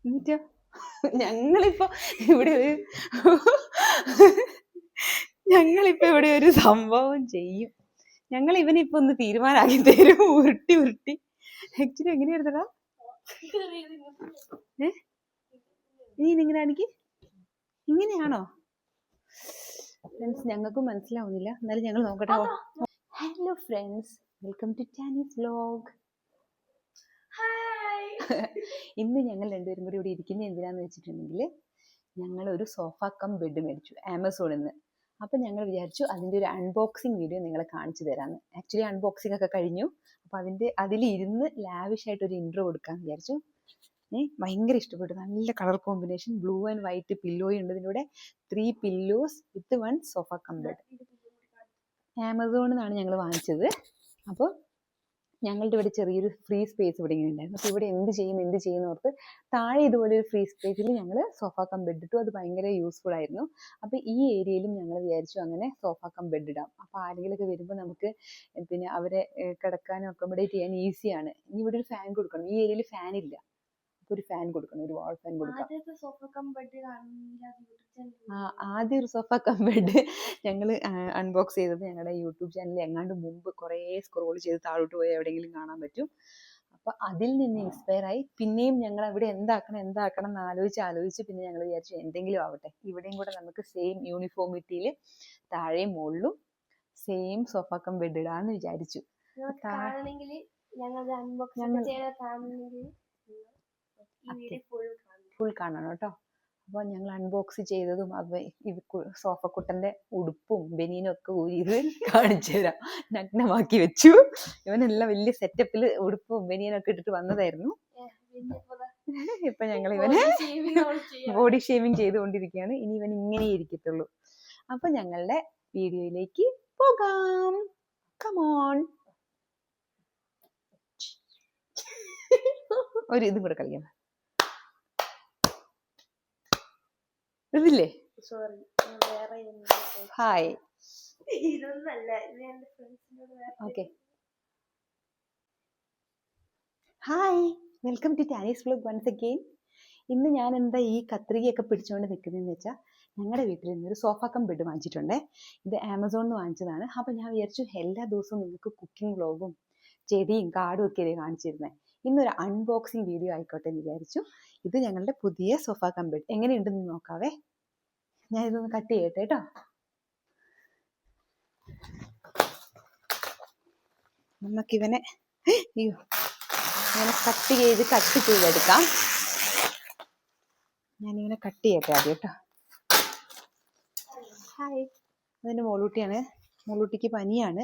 എന്നിട്ടോ ഞങ്ങളിപ്പോ ഇവിടെ ഒരു ഇവിടെ ഒരു സംഭവം ചെയ്യും. ഞങ്ങൾ ഇവനിപ്പൊ ഒന്ന് തീരുമാനാക്കി തരും. ഉരുട്ടി ആക്ച്വലി എങ്ങനെയായിരുന്നടാ? നീ ഇങ്ങനെ ആണെങ്കിൽ ഇങ്ങനെയാണോ? ഫ്രണ്ട്സ് ഞങ്ങൾക്കും മനസ്സിലാവുന്നില്ല, എന്നാലും ഞങ്ങൾ നോക്കട്ടെ. Hello friends, welcome to Tani's vlog. ഇന്ന് ഞങ്ങൾ രണ്ടുപേരും കൂടി ഇവിടെ ഇരിക്കുന്നത് എന്തിനാന്ന് വെച്ചിട്ടുണ്ടെങ്കിൽ, ഞങ്ങൾ ഒരു സോഫ കം ബെഡ് മേടിച്ചു ആമസോണിൽ നിന്ന്. അപ്പം ഞങ്ങൾ വിചാരിച്ചു അതിൻ്റെ ഒരു അൺബോക്സിങ് വീഡിയോ നിങ്ങളെ കാണിച്ചു തരാമെന്ന്. ആക്ച്വലി അൺബോക്സിംഗ് ഒക്കെ കഴിഞ്ഞു. അപ്പം അതിലിരുന്ന് ലാവിഷായിട്ട് ഒരു ഇൻട്രോ കൊടുക്കാമെന്ന് വിചാരിച്ചു. ഭയങ്കര ഇഷ്ടപ്പെട്ടു. നല്ല colour combination, blue and white പില്ലോയും ഉണ്ട് ഇതിൻ്റെ കൂടെ. 3 pillows with 1 sofa cum bed. ആമസോണിൽ നിന്നാണ് ഞങ്ങൾ വാങ്ങിച്ചത്. അപ്പോൾ ഞങ്ങളുടെ ഇവിടെ ചെറിയൊരു ഫ്രീ സ്പേസ് ഇവിടെ ഇങ്ങനെ ഉണ്ടായിരുന്നു. അപ്പോൾ ഇവിടെ എന്ത് ചെയ്യും ഓർത്ത് താഴെ ഇതുപോലെ ഒരു ഫ്രീ സ്പേസിൽ ഞങ്ങൾ സോഫ കം ബെഡ് ഇട്ടു. അത് ഭയങ്കര യൂസ്ഫുൾ ആയിരുന്നു. അപ്പോൾ ഈ ഏരിയയിലും ഞങ്ങൾ വിചാരിച്ചു അങ്ങനെ സോഫ കം ബെഡ് ഇടാം. അപ്പോൾ ആരെങ്കിലുമൊക്കെ വരുമ്പോൾ നമുക്ക് പിന്നെ അവരെ കിടക്കാനും അക്കോമഡേറ്റ് ചെയ്യാൻ ഈസിയാണ്. ഇനി ഇവിടെ ഒരു ഫാൻ കൊടുക്കണം. ഈ ഏരിയയിൽ ഫാൻ ഇല്ല. അപ്പോൾ ഒരു ഫാൻ കൊടുക്കണം, ഒരു വാൾ ഫാൻ കൊടുക്കാം. ആദ്യം ഒരു സോഫ കം ബെഡ് ഞങ്ങൾ അൺബോക്സ് ചെയ്തത് ഞങ്ങളുടെ യൂട്യൂബ് ചാനലിൽ എങ്ങാണ്ട് മുമ്പ് കുറേ സ്ക്രോൾ ചെയ്ത് താഴോട്ട് പോയി എവിടെയെങ്കിലും കാണാൻ പറ്റും. അപ്പോൾ അതിൽ നിന്ന് ഇൻസ്പയർ ആയി പിന്നെയും ഞങ്ങൾ അവിടെ എന്താക്കണം എന്ന് ആലോചിച്ച് പിന്നെ ഞങ്ങൾ വിചാരിച്ചു എന്തെങ്കിലും ആവട്ടെ, ഇവിടെയും കൂടെ നമുക്ക് സെയിം യൂണിഫോമിറ്റിയിൽ താഴെയും മുകളിലും സെയിം സോഫ കം ബെഡ് ഇടാന്ന് വിചാരിച്ചു. ഫുൾ കാണണം കേട്ടോ. അപ്പോൾ ഞങ്ങൾ അൺബോക്സ് ചെയ്തതും സോഫക്കുട്ടൻ്റെ ഉടുപ്പും ബനിയനും ഒക്കെ ഊരിയത് കാണിച്ചു തരാം. നഗ്നമാക്കി വെച്ചു. ഇവനെല്ലാം വലിയ സെറ്റപ്പിൽ ഉടുപ്പും ബനിയനൊക്കെ ഇട്ടിട്ട് വന്നതായിരുന്നു. ഇപ്പൊ ഞങ്ങൾ ഇവനെ ബോഡി ഷേവിങ് ചെയ്തുകൊണ്ടിരിക്കുകയാണ്. ഇനി ഇവൻ ഇങ്ങനെ ഇരിക്കത്തുള്ളൂ. അപ്പൊ ഞങ്ങളുടെ വീഡിയോയിലേക്ക് പോകാം. കമോൺ. ഒരു ഇതും കൂടെ കളിക്കാം. ഇതില്ലേ? Hi. Okay, hi, welcome to Tani's vlog once again. ഇന്ന് ഞാൻ എന്താ ഈ കത്രികയൊക്കെ പിടിച്ചുകൊണ്ട് നിൽക്കുന്നതെന്ന് വെച്ചാൽ, ഞങ്ങളുടെ വീട്ടിൽ നിന്നൊരു സോഫ കം ബെഡ് വാങ്ങിച്ചിട്ടുണ്ടേ. ഇത് ആമസോണിൽ നിന്ന് വാങ്ങിച്ചതാണ്. അപ്പം ഞാൻ വിചാരിച്ചു എല്ലാ ദിവസവും നിങ്ങൾക്ക് കുക്കിംഗ് വ്ലോഗും ചെടിയും കാടും ഒക്കെ ഇതേ കാണിച്ചിരുന്നത്. ഇന്നൊരു അൺബോക്സിങ് വീഡിയോ ആയിക്കോട്ടെ എന്ന് വിചാരിച്ചു. ഇത് ഞങ്ങളുടെ പുതിയ സോഫ കം ബെഡ് എങ്ങനെയുണ്ടെന്ന് നോക്കാവേ. ഞാൻ ഇതൊന്ന് കട്ട് ചെയ്യട്ടെ കേട്ടോ. നമുക്കിവനെ ഇങ്ങനെ കട്ട് ചെയ്തെടുക്കാം. ഞാനിങ്ങനെ കട്ട് ചെയ്യട്ടെ ആദ്യം കേട്ടോ. ഹായ്, അതിൻ്റെ മോളൂട്ടിയാണ്. മോളൂട്ടിക്ക് പനിയാണ്,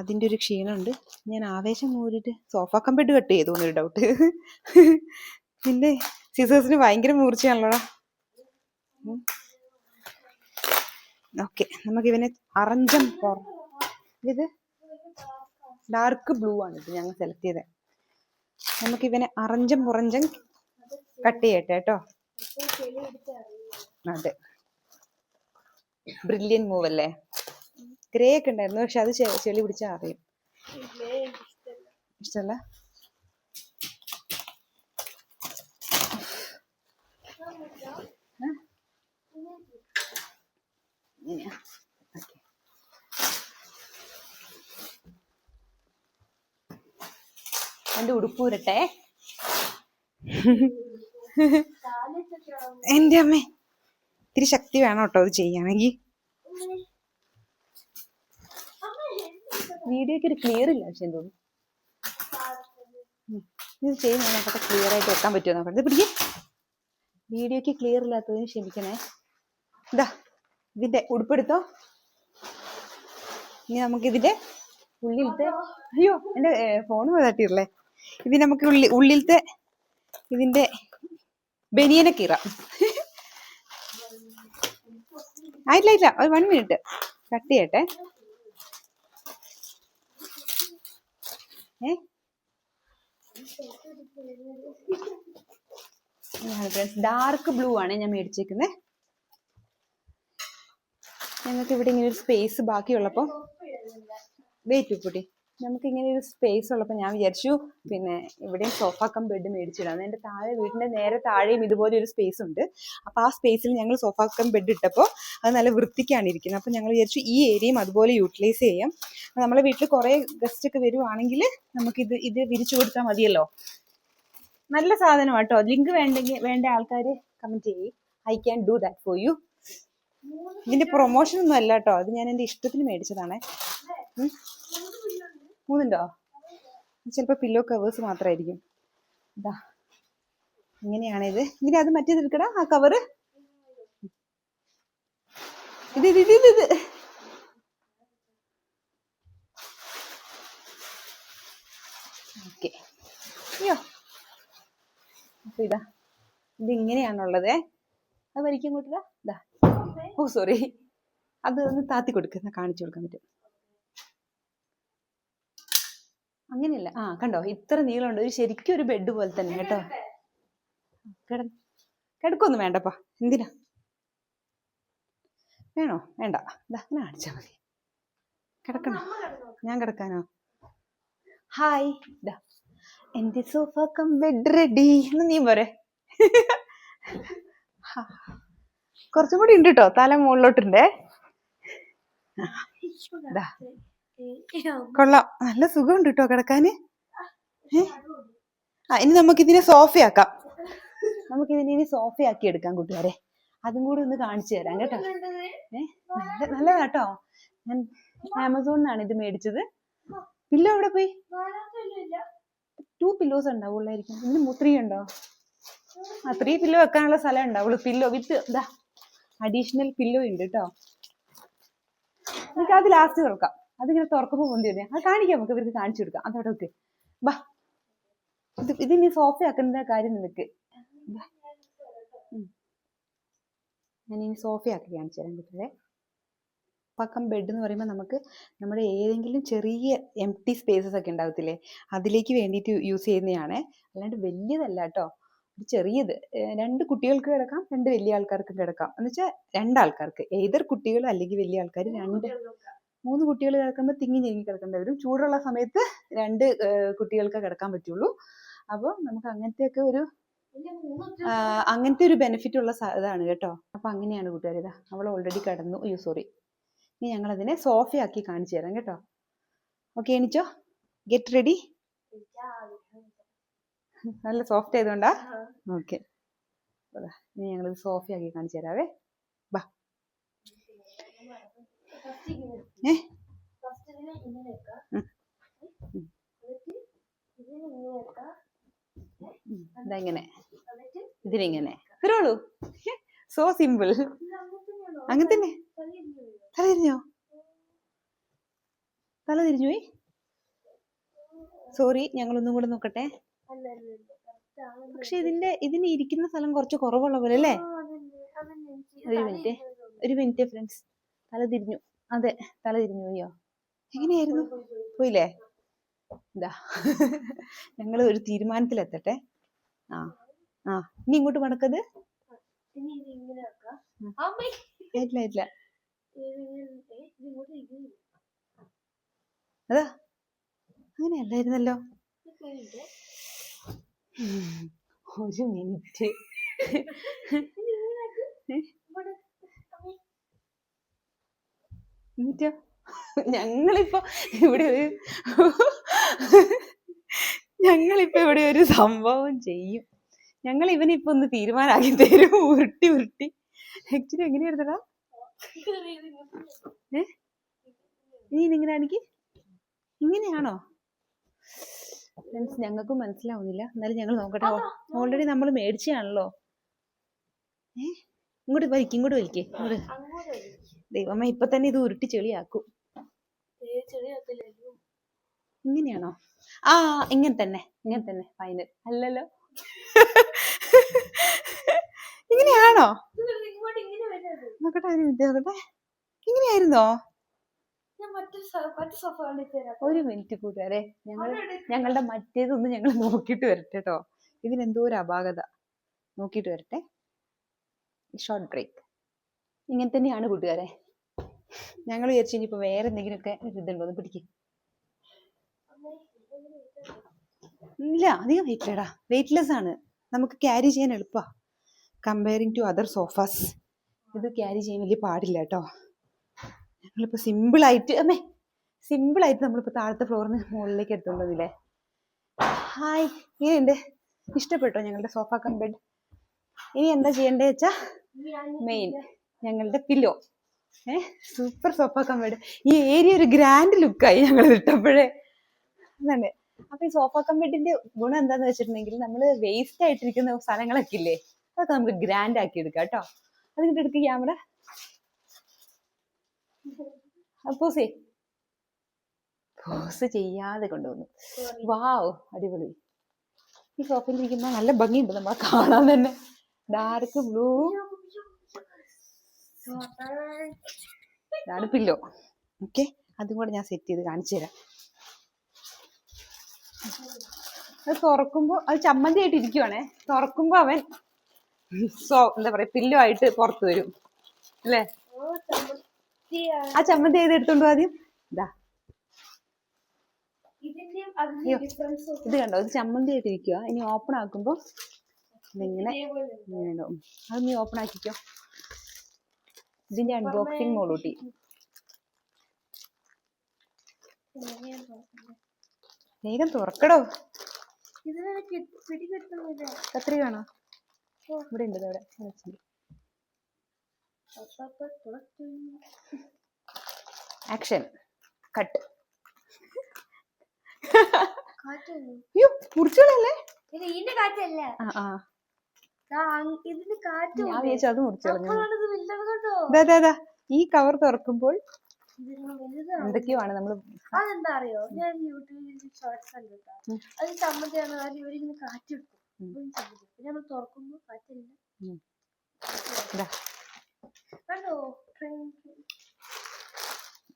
അതിൻ്റെ ഒരു ക്ഷീണമുണ്ട്. ഞാൻ ആവേശം മൂരിട്ട് സോഫ കം ബെഡ് കട്ട് ചെയ്തു എന്നൊരു ഡൗട്ട്. പിന്നെ സിസേഴ്സിന് ഭയങ്കര മൂർച്ചയാണല്ലോടാ. ഓക്കെ, നമുക്കിവനെ അറഞ്ചം ഇത് ഡാർക്ക് ബ്ലൂ ആണ് ഇത് ഞങ്ങൾ സെലക്ട് ചെയ്തത്. നമുക്കിവനെ അറഞ്ചം പുറഞ്ചം കട്ട് ചെയ്യട്ടെ കേട്ടോ. അതെ, ബ്രില്യൻ മൂവ് അല്ലേ. ഗ്രേ ഒക്കെ ഉണ്ടായിരുന്നു, പക്ഷെ അത് ചെളി പിടിച്ചാൽ അറിയും. ഇഷ്ടമല്ല. എന്റെ ഉടുപ്പ് ഉരട്ടെ. എന്റെ അമ്മേ, ഇത്തിരി ശക്തി വേണം കേട്ടോ അത് ചെയ്യാണെങ്കിൽ. വീഡിയോക്ക് ഒരു ക്ലിയർ ഇല്ല പക്ഷെ തോന്നുന്നു. ഇത് ചെയ്യുന്ന നോക്കട്ടെ, ക്ലിയർ ആയിട്ട് വെക്കാൻ പറ്റുമോ നോക്കട്ടെ. പിടിക്കേ, വീഡിയോക്ക് ക്ലിയർ ഇല്ലാത്തതിന് ക്ഷമിക്കണേ. ഇതാ ഇതിന്റെ ഉടുപ്പെടുത്തോ. ഇനി നമുക്കിതിന്റെ ഉള്ളിലത്തെ, അയ്യോ എന്റെ ഫോണ് തട്ടിയില്ലേ. ഇത് നമുക്ക് ഉള്ളിലത്തെ ഇതിന്റെ ബനിയനെ കീറാം. ആയിട്ടില്ല, ഒരു 1 മിനിറ്റ് കട്ട് ചെയ്യട്ടെ. ഡാർക്ക് ബ്ലൂ ആണ് ഞാൻ മേടിച്ചേക്കുന്നത്. ഞങ്ങൾക്ക് ഇവിടെ ഇങ്ങനെ ഒരു സ്പേസ് ബാക്കിയുള്ളപ്പോൾ വെയിറ്റ് കൂട്ടി നമുക്ക് ഇങ്ങനെ ഒരു സ്പേസ് ഉള്ളപ്പോൾ ഞാൻ വിചാരിച്ചു പിന്നെ ഇവിടെയും സോഫ കം ബെഡ് മേടിച്ചിടാം. എൻ്റെ താഴെ വീടിൻ്റെ നേരെ താഴെയും ഇതുപോലെ ഒരു സ്പേസ് ഉണ്ട്. അപ്പോൾ ആ സ്പേസിൽ ഞങ്ങൾ സോഫ കം ബെഡ് ഇട്ടപ്പോൾ അത് നല്ല വൃത്തിക്കാണ് ഇരിക്കുന്നത്. അപ്പോൾ ഞങ്ങൾ വിചാരിച്ചു ഈ ഏരിയയും അതുപോലെ യൂട്ടിലൈസ് ചെയ്യാം. നമ്മളെ വീട്ടിൽ കുറേ ഗസ്റ്റ് ഒക്കെ വരുവാണെങ്കിൽ നമുക്കിത് വിരിച്ചു കൊടുത്താൽ മതിയല്ലോ. നല്ല സാധനമാണ് കേട്ടോ. ലിങ്ക് വേണ്ട ആൾക്കാർ കമൻറ്റ് ചെയ്യ്. I can do that for you. ഇതിൻ്റെ പ്രൊമോഷൻ ഒന്നും അല്ല കേട്ടോ, അത് ഞാൻ എൻ്റെ ഇഷ്ടത്തിന് മേടിച്ചതാണേ. 3 ഉണ്ടോ? ചിലപ്പോൾ പില്ലോ കവേഴ്സ് മാത്രമായിരിക്കും. ഇതാ ഇങ്ങനെയാണിത്. ഇങ്ങനെ അത് മറ്റേത് എടുക്കടാ, ആ കവറ്. ഇത് ഓക്കെ. അയ്യോ, അപ്പൊ ഇതിങ്ങനെയാണുള്ളത്. അത് വരിക്കും കൂട്ടില്ല. ഇതാ, ഓ സോറി, അത് ഒന്ന് താത്തി കൊടുക്കുന്ന കാണിച്ചു കൊടുക്കാൻ പറ്റും. അങ്ങനെയല്ല, കണ്ടോ ഇത്ര നീളമുണ്ട്. ഒരു ശരിക്കും ഒരു ബെഡ് പോലെ തന്നെ കേട്ടോ. കിടക്കൊന്നും വേണ്ടപ്പാ. എന്തിനാ വേണോ? വേണ്ട, ഇതാ അങ്ങനെ കാണിച്ചാൽ മതി. കിടക്കണോ? ഞാൻ കിടക്കാനോ? ഹായ്, ഇതാ എന്റെ സോഫ കം ബെഡ് റെഡി എന്ന് നീ പോരെ. കുറച്ചും കൂടി ഉണ്ട് കേട്ടോ, തല മുകളിലോട്ടുണ്ടേ. കൊള്ളാം, നല്ല സുഖമുണ്ട് കേട്ടോ കിടക്കാന്. ഇനി നമുക്കിതിനെ സോഫയാക്കാം. നമുക്കിതിനെ സോഫയാക്കി എടുക്കാം കൂട്ടുകാരെ. അതും കൂടി ഒന്ന് കാണിച്ചു തരാം കേട്ടോ. നല്ലതാ കേട്ടോ. ഞാൻ ആമസോണിന്നാണ് ഇത് മേടിച്ചത്. പില്ലോ എവിടെ പോയി? 2 പില്ലോസ് ഉണ്ടാവുള്ളായിരിക്കും. ഇതിന് 3 ഉണ്ടോ? 3 പില്ലോ വെക്കാനുള്ള സ്ഥലം ഉണ്ടാവുള്ളൂ. പില്ലോ വിത്ത് ഇതാ അഡീഷണൽ പില്ലോ ഉണ്ട് കേട്ടോ. നമുക്ക് അത് ലാസ്റ്റ് തുറക്കാം. അതിങ്ങനെ തുറക്കുമ്പോൾ പൊന്തി വന്നേ അത് കാണിക്കാം. നമുക്ക് ഇവർക്ക് കാണിച്ചു കൊടുക്കാം. അതോടെ ഓക്കെ. ബാ, ഇതിനി സോഫയാക്കുന്ന കാര്യം നിനക്ക്. ഞാനിനി സോഫയാക്കി കാണിച്ചു തരാൻ പറ്റില്ലേ. പക്കം ബെഡ് എന്ന് പറയുമ്പോൾ നമുക്ക് നമ്മുടെ ഏതെങ്കിലും ചെറിയ എംപ്റ്റി സ്പേസസ് ഒക്കെ ഉണ്ടാകത്തില്ലേ, അതിലേക്ക് വേണ്ടിയിട്ട് യൂസ് ചെയ്യുന്നതാണ്. അല്ലാണ്ട് വലിയതല്ല കേട്ടോ. ഒരു ചെറിയത് 2 കുട്ടികൾക്ക് കിടക്കാം, 2 വലിയ ആൾക്കാർക്ക് കിടക്കാം. എന്ന് വെച്ചാൽ 2 ആൾക്കാർക്ക്, ഏതൊരു കുട്ടികൾ അല്ലെങ്കിൽ വലിയ ആൾക്കാർ. 3 കുട്ടികൾ കിടക്കുമ്പോൾ തിങ്ങി ഞെങ്ങി കിടക്കേണ്ടി വരും. ചൂടുള്ള സമയത്ത് 2 കുട്ടികൾക്ക് കിടക്കാൻ പറ്റുള്ളൂ. അപ്പോൾ നമുക്ക് അങ്ങനത്തെ ഒരു ബെനിഫിറ്റ് ഉള്ള ഇതാണ് കേട്ടോ. അപ്പൊ അങ്ങനെയാണ് കൂട്ടുകാർ. ഇതാ അവൾ ഓൾറെഡി കിടന്നു. അയ്യോ സോറി. ഇനി ഞങ്ങൾ അതിനെ സോഫയാക്കി കാണിച്ചു തരാം കേട്ടോ. ഓക്കെ, എണിച്ചോ, ഗെറ്റ് റെഡി. നല്ല സോഫ്റ്റ് ആയതുകൊണ്ടാ. ഓക്കെ, ഇനി ഞങ്ങളിത് സോഫയാക്കി കാണിച്ചു തരാവേ. ബാ. ഇതെങ്ങനെ, ഇതിനെങ്ങനെ, ഇത്രയുള്ളൂ. So simple. അങ്ങനെ തന്നെ. തല തിരിഞ്ഞോ? തല തിരിഞ്ഞു പോയി. സോറി, ഞങ്ങളൊന്നും കൂടെ നോക്കട്ടെ. പക്ഷെ ഇതിന് ഇരിക്കുന്ന സ്ഥലം കുറച്ച് കുറവുള്ള പോലെ അല്ലേ? ഒരു മിനിറ്റ് ഫ്രണ്ട്സ്. തല തിരിഞ്ഞു. അതെ, തല തിരിഞ്ഞു പോയോ? എങ്ങനെയായിരുന്നു? പോയില്ലേ? ഇതാ ഞങ്ങൾ ഒരു തീരുമാനത്തിലെത്തട്ടെ. ഇനി ഇങ്ങോട്ട് മടക്കത്. ഇല്ല അതാ അങ്ങനെയല്ലായിരുന്നല്ലോ. ഒരു മിനിറ്റ്. എന്നിട്ടോ ഞങ്ങളിപ്പോ ഇവിടെ ഒരു സംഭവം ചെയ്യും. ഞങ്ങൾ ഇവനിപ്പോ ഒന്ന് തീരുമാനമാക്കി തരും. ഉരുട്ടി ആക്ച്വലി എങ്ങനെയായിരുന്നടാ? ഇനി ഇങ്ങനെ ആണെങ്കിൽ ഇങ്ങനെയാണോ? ഫ്രണ്ട്സ്, ഞങ്ങൾക്കും മനസ്സിലാവുന്നില്ല. എന്നാലും ഞങ്ങൾ നോക്കട്ടെ. ഓൾറെഡി നമ്മൾ മേടിച്ചാണല്ലോ. ഇങ്ങോട്ട് വലിക്കേ. ദൈവമേ, ഇപ്പൊ തന്നെ ഇത് ഉരുട്ടി ചെളിയാക്കും. ഇങ്ങനെയാണോ? ഇങ്ങനെ തന്നെ ഫൈനൽ അല്ലല്ലോ. ഇങ്ങനെയാണോ? നോക്കട്ടെ, ഇങ്ങനെയായിരുന്നോ? ഒരു മിനിറ്റ് കൂട്ടുകാരെ, ഞങ്ങളുടെ മറ്റേതൊന്ന് ഞങ്ങൾ നോക്കിയിട്ട് വരട്ടെ കേട്ടോ. ഇതിനെന്തോ ഒരു അപാകത. നോക്കിയിട്ട് വരട്ടെ. Short break. ഇങ്ങനെ തന്നെയാണ് കൂട്ടുകാരെ. ഞങ്ങൾ വിചാരിച്ചു ഇനിയിപ്പോൾ വേറെ എന്തെങ്കിലുമൊക്കെ ഇതുണ്ടോ എന്ന് പിടിക്കും. ഇല്ല, അധികം വെയിറ്റ്ലെടാ, വെയിറ്റ്ലെസ് ആണ്, നമുക്ക് ക്യാരി ചെയ്യാൻ എളുപ്പാ കമ്പയറിങ് ടു അതർ സോഫാസ്. ഇത് ക്യാരി ചെയ്യാൻ വലിയ പാടില്ല കേട്ടോ. ഞങ്ങളിപ്പോ സിമ്പിളായിട്ട് നമ്മളിപ്പോ താഴത്തെ ഫ്ലോറിന് മുകളിലേക്ക് എടുത്തുകൊണ്ടില്ലേ. ഹായ്, ഇങ്ങനെയുണ്ട്? ഇഷ്ടപ്പെട്ടോ ഞങ്ങളുടെ സോഫ കം ബെഡ്? ഇനി എന്താ ചെയ്യണ്ടേ വെച്ചാ, മെയിൻ ഞങ്ങളുടെ pillow. Super sofa cum bed. ഈ ഏരിയ ഒരു ഗ്രാൻഡ് ലുക്കായി ഞങ്ങൾ ഇട്ടപ്പോഴേ തന്നെ. അപ്പൊ ഈ സോഫ കം ബെഡിന്റെ ഗുണം എന്താന്ന് വെച്ചിട്ടുണ്ടെങ്കിൽ, നമ്മള് വേസ്റ്റ് ആയിട്ടിരിക്കുന്ന സ്ഥലങ്ങളൊക്കെ ഇല്ലേ, അതൊക്കെ നമുക്ക് ഗ്രാൻഡ് ആക്കി എടുക്കാം കേട്ടോ. അതിന്റെ എടുക്ക് ക്യാമറ. പോസ് ചെയ്യാതെ കൊണ്ടുവന്നു. വാവ്, അടിപൊളി. ഈ സോഫയിൽ ഇരിക്കുന്ന നല്ല ഭംഗിയുണ്ട് നമ്മളെ കാണാൻ തന്നെ. ഡാർക്ക് ബ്ലൂ ഇതാണ് പില്ലോ. ഓക്കെ, അതും കൂടെ ഞാൻ സെറ്റ് ചെയ്ത് കാണിച്ചു തരാം. അത് തുറക്കുമ്പോ അത് ചമ്മന്തി ആയിട്ട് ഇരിക്കുവാണേ. തുറക്കുമ്പോ അവൻ എന്താ പറയാ, പില്ലോ ആയിട്ട് പുറത്തു വരും അല്ലേ? ആ ചമ്മന്തി ഏത് എടുത്തോണ്ടു ആദ്യം. ഇതാ, ഇത് കണ്ടോ, ഇത് ചമ്മന്തി ആയിട്ട് ഇരിക്കുക. ഇനി ഓപ്പൺ ആക്കുമ്പോ ഇതിങ്ങനെ ഉണ്ടാവും. അത് നീ ഓപ്പൺ ആക്കിക്കോ. ഇതിന്റെ അൺബോക്സിങ് മോളൂട്ടി. വേഗം തുറക്കടോ. കത്രി വേണോ? ഇവിടെ ഉണ്ട്. ഇവിടെ ആക്ഷൻ കട്ട്. മുറിച്ചോളല്ലേ? ഞാൻ വിചാരിച്ചു അത് മുറിച്ചോളൂ. ഈ കവർ തുറക്കുമ്പോൾ എന്തൊക്കെയാണ് നമ്മൾ. അതെന്താ അറിയോ, ഞാൻ യൂട്യൂബിൽ ഷോർട്സ് കണ്ടിട്ടാ. അത് ചമ്മന്തിയാണ്, ഇവരിങ്ങനെ കാറ്റ് എടുക്കും. നമ്മൾ തുറക്കുമ്പോ കാറ്റില്ല.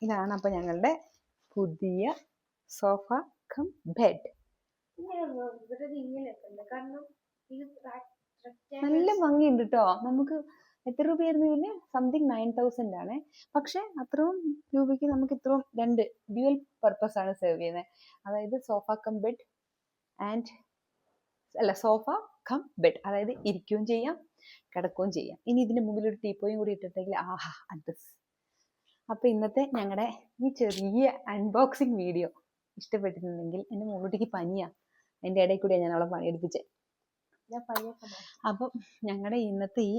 ഇതാണ് അപ്പൊ ഞങ്ങളുടെ പുതിയ സോഫ കം ബെഡ്. നല്ല ഭംഗിയുണ്ട് കേട്ടോ. നമുക്ക് എത്ര രൂപയായിരുന്നു ഇതിന്? സംതിങ് 9000 ആണ്. പക്ഷെ അത്രയും രൂപയ്ക്ക് നമുക്ക് ഇത്രയും രണ്ട് ഡ്യുവൽ പർപ്പസ് ആണ് സെർവ് ചെയ്യുന്നത്. അതായത് sofa cum bed sofa cum bed, അതായത് ഇരിക്കുകയും ചെയ്യാം, കിടക്കുകയും ചെയ്യാം. ഇനി ഇതിന് മുമ്പിൽ ഒരു ടീപ്പോയും കൂടി ഇട്ടിട്ടെങ്കിൽ ആഹാ അഡ്രസ്. അപ്പൊ ഇന്നത്തെ ഞങ്ങളുടെ ഈ ചെറിയ അൺബോക്സിങ് വീഡിയോ ഇഷ്ടപ്പെട്ടിട്ടുണ്ടെങ്കിൽ, എൻ്റെ മുകളിലേക്ക് പനിയാ, അതിൻ്റെ ഇടയിൽ കൂടെ ഞാൻ അവളെ പണിയെടുപ്പിച്ചത്. അപ്പം ഞങ്ങളുടെ ഇന്നത്തെ ഈ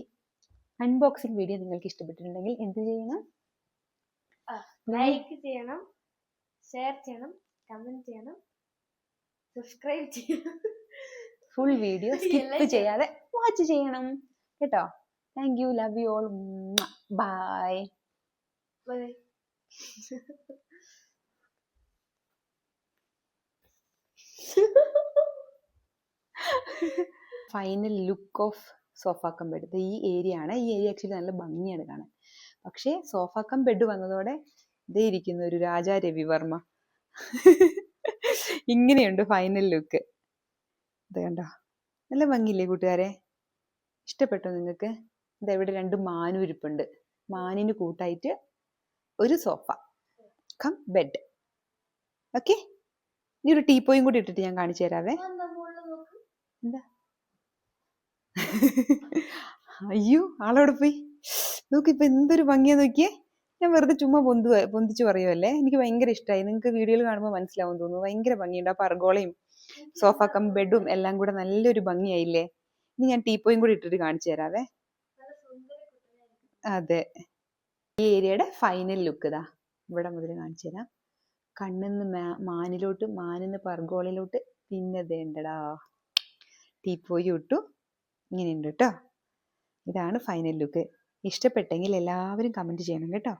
അൺബോക്സിങ് വീഡിയോ നിങ്ങൾക്ക് ഇഷ്ടപ്പെട്ടിട്ടുണ്ടെങ്കിൽ എന്ത് ചെയ്യണം? ലൈക്ക് ചെയ്യണം, ഷെയർ ചെയ്യണം, കമന്റ് ചെയ്യണം, സബ്സ്ക്രൈബ് ചെയ്യണം. ഫുൾ വീഡിയോ സ്കിപ്പ് ചെയ്യാതെ വാച്ച് ചെയ്യണം കേട്ടോ. Thank you, love you all, bye. Final look of sofa cum bed. ഈ ഏരിയ ആണ്. ഈ ഏരിയ ആക്ച്വലി നല്ല ഭംഗിയാണ് കാണാൻ. പക്ഷേ സോഫ കം ബെഡ് വന്നതോടെ ഇതേ ഇരിക്കുന്ന ഒരു രാജാ രവിവർമ്മ. ഇങ്ങനെയുണ്ട് ഫൈനൽ ലുക്ക്. ഇത് കണ്ടോ, നല്ല ഭംഗിയില്ലേ കൂട്ടുകാരെ? ഇഷ്ടപ്പെട്ടോ നിങ്ങൾക്ക്? ഇതെവിടെ രണ്ട് മാനും ഇരിപ്പുണ്ട്. മാനിന് കൂട്ടായിട്ട് ഒരു സോഫ കം ബെഡ്. ഓക്കെ, ഇനി ഒരു ടീപ്പോയും കൂടി ഇട്ടിട്ട് ഞാൻ കാണിച്ചു തരാവേ. എന്താ? അയ്യോ, ആളവിടെ പോയി. നോക്കിപ്പോ എന്തൊരു ഭംഗിയാ നോക്കിയേ. ഞാൻ വെറുതെ ചുമ്മാ പൊന്തിച്ചു പറയുമല്ലേ. എനിക്ക് ഭയങ്കര ഇഷ്ടമായി. നിങ്ങൾക്ക് വീഡിയോയിൽ കാണുമ്പോൾ മനസ്സിലാവും തോന്നുന്നു. ഭയങ്കര ഭംഗിയുണ്ട്. ആ പർഗോളയും സോഫ കം ബെഡും എല്ലാം കൂടെ നല്ലൊരു ഭംഗിയായില്ലേ. ഇനി ഞാൻ ടീപ്പോയും കൂടി ഇട്ടിട്ട് കാണിച്ചു തരാവേ. അതെ, ഈ ഏരിയയുടെ ഫൈനൽ ലുക്ക് ഇതാ ഇവിടെ മുതൽ കാണിച്ചു തരാം. കണ്ണിന്ന് മാനിലോട്ട്, മാനിന്ന് പർഗോളയിലോട്ട്, പിന്നെ ദേണ്ടടാ ടീപ്പോയി ഇട്ടു. ഇങ്ങനെയുണ്ട് കേട്ടോ. ഇതാണ് ഫൈനൽ ലുക്ക്. ഇഷ്ടപ്പെട്ടെങ്കിൽ എല്ലാവരും കമൻറ്റ് ചെയ്യണം കേട്ടോ.